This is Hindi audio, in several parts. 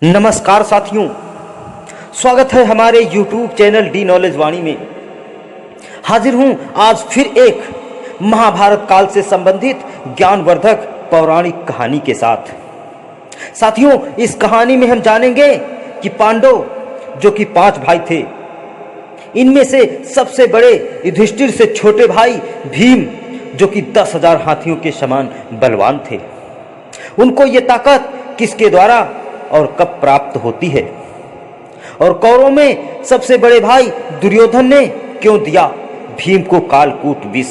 नमस्कार साथियों, स्वागत है हमारे YouTube चैनल डी नॉलेज वाणी में। हाजिर हूं आज फिर एक महाभारत काल से संबंधित ज्ञानवर्धक पौराणिक कहानी के साथ। साथियों, इस कहानी में हम जानेंगे कि पांडव जो कि 5 भाई थे, इनमें से सबसे बड़े युधिष्ठिर से छोटे भाई भीम जो कि 10,000 हाथियों के समान बलवान थे, उनको ये ताकत किसके द्वारा और कब प्राप्त होती है, और कौरवों में सबसे बड़े भाई दुर्योधन ने क्यों दिया भीम को कालकूट विष।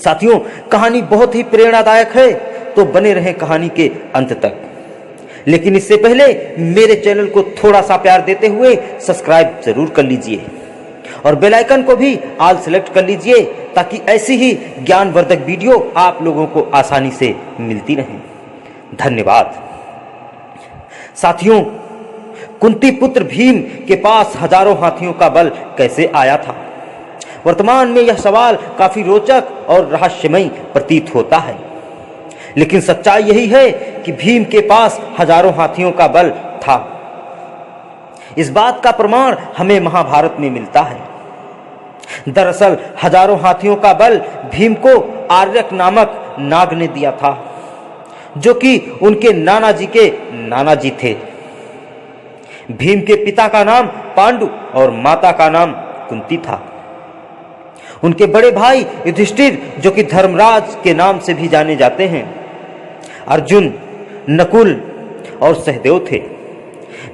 साथियों, कहानी बहुत ही प्रेरणादायक है, तो बने रहें कहानी के अंत तक। लेकिन इससे पहले मेरे चैनल को थोड़ा सा प्यार देते हुए सब्सक्राइब जरूर कर लीजिए और बेल आइकन को भी ऑल सेलेक्ट कर लीजिए, ताकि ऐसी ही ज्ञानवर्धक वीडियो आप लोगों को आसानी से मिलती रहे। धन्यवाद। साथियों, कुंती पुत्र भीम के पास हजारों हाथियों का बल कैसे आया था? वर्तमान में यह सवाल काफी रोचक और रहस्यमय प्रतीत होता है, लेकिन सच्चाई यही है कि भीम के पास हजारों हाथियों का बल था। इस बात का प्रमाण हमें महाभारत में मिलता है। दरअसल हजारों हाथियों का बल भीम को आर्यक नामक नाग ने दिया था, जो कि उनके नाना जी के नाना जी थे। भीम के पिता का नाम पांडु और माता का नाम कुंती था। उनके बड़े भाई युधिष्ठिर जो कि धर्मराज के नाम से भी जाने जाते हैं, अर्जुन, नकुल और सहदेव थे।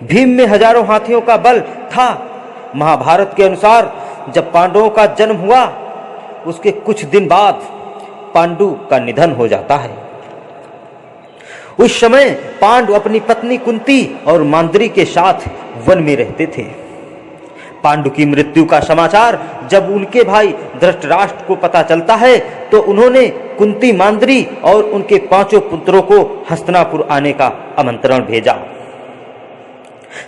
भीम में हजारों हाथियों का बल था। महाभारत के अनुसार जब पांडवों का जन्म हुआ, उसके कुछ दिन बाद पांडु का निधन हो जाता है। उस समय पांडु अपनी पत्नी कुंती और मांद्री के साथ वन में रहते थे। पांडु की मृत्यु का समाचार जब उनके भाई धृतराष्ट्र को पता चलता है, तो उन्होंने कुंती, मांद्री और उनके 5 पुत्रों को हस्तिनापुर आने का आमंत्रण भेजा।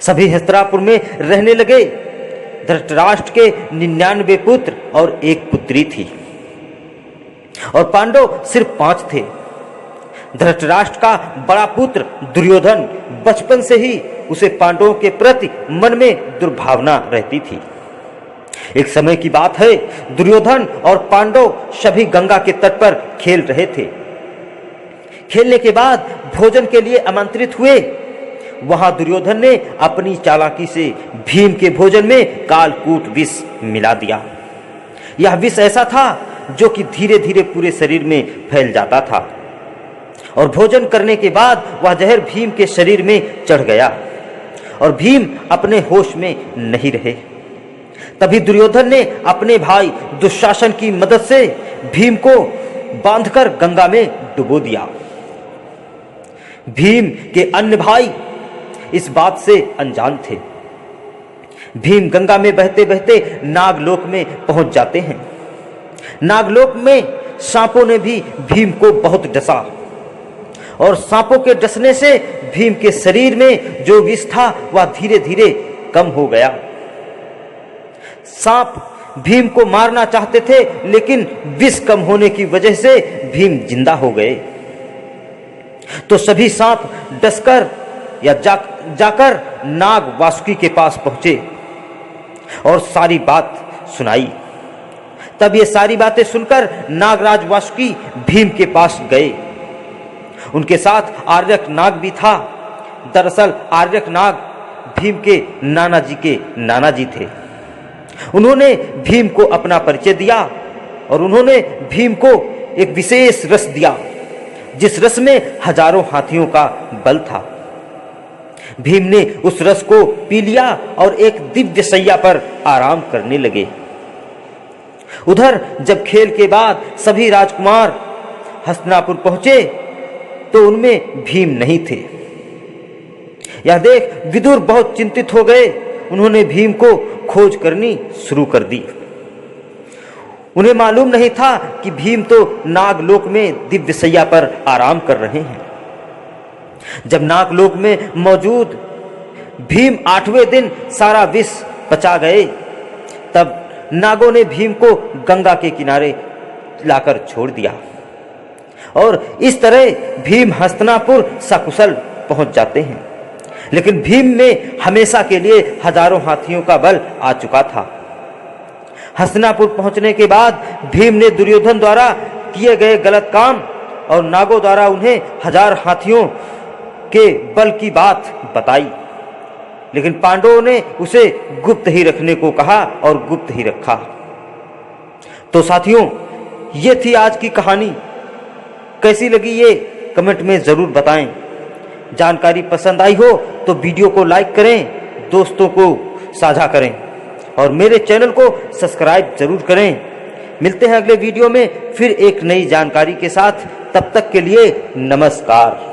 सभी हस्तिनापुर में रहने लगे। धृतराष्ट्र के 99 पुत्र और 1 पुत्री थी, और पांडव सिर्फ 5 थे। धृतराष्ट्र का बड़ा पुत्र दुर्योधन बचपन से ही उसे पांडवों के प्रति मन में दुर्भावना रहती थी। एक समय की बात है, दुर्योधन और पांडव सभी गंगा के तट पर खेल रहे थे। खेलने के बाद भोजन के लिए आमंत्रित हुए। वहां दुर्योधन ने अपनी चालाकी से भीम के भोजन में कालकूट विष मिला दिया। यह विष ऐसा था जो कि धीरे धीरे पूरे शरीर में फैल जाता था, और भोजन करने के बाद वह जहर भीम के शरीर में चढ़ गया और भीम अपने होश में नहीं रहे। तभी दुर्योधन ने अपने भाई दुशासन की मदद से भीम को बांधकर गंगा में डुबो दिया। भीम के अन्य भाई इस बात से अनजान थे। भीम गंगा में बहते बहते नागलोक में पहुंच जाते हैं। नागलोक में सांपों ने भी भीम को बहुत डसा, और सांपों के डसने से भीम के शरीर में जो विष था वह धीरे धीरे कम हो गया। सांप भीम को मारना चाहते थे, लेकिन विष कम होने की वजह से भीम जिंदा हो गए। तो सभी सांप डसकर या जाकर नाग वासुकी के पास पहुंचे और सारी बात सुनाई। तब ये सारी बातें सुनकर नागराज वासुकी भीम के पास गए। उनके साथ आर्यक नाग भी था। दरअसल आर्यक नाग भीम के नाना जी थे। उन्होंने भीम को अपना परिचय दिया, और उन्होंने भीम को एक विशेष रस दिया, जिस रस में हजारों हाथियों का बल था। भीम ने उस रस को पी लिया और एक दिव्य शैया पर आराम करने लगे। उधर जब खेल के बाद सभी राजकुमार हस्तिनापुर पहुंचे, तो उनमें भीम नहीं थे। यह देख विदुर बहुत चिंतित हो गए। उन्होंने भीम को खोज करनी शुरू कर दी। उन्हें मालूम नहीं था कि भीम तो नागलोक में दिव्य शैया पर आराम कर रहे हैं। जब नागलोक में मौजूद भीम 8वें दिन सारा विष पचा गए, तब नागों ने भीम को गंगा के किनारे लाकर छोड़ दिया, और इस तरह भीम हस्तिनापुर सकुशल पहुंच जाते हैं। लेकिन भीम में हमेशा के लिए हजारों हाथियों का बल आ चुका था। हस्तिनापुर पहुंचने के बाद भीम ने दुर्योधन द्वारा किए गए गलत काम और नागों द्वारा उन्हें 1000 हाथियों के बल की बात बताई, लेकिन पांडवों ने उसे गुप्त ही रखने को कहा और गुप्त ही रखा। तो साथियों, ये थी आज की कहानी। कैसी लगी ये कमेंट में जरूर बताएं। जानकारी पसंद आई हो तो वीडियो को लाइक करें, दोस्तों को साझा करें और मेरे चैनल को सब्सक्राइब जरूर करें। मिलते हैं अगले वीडियो में फिर एक नई जानकारी के साथ। तब तक के लिए नमस्कार।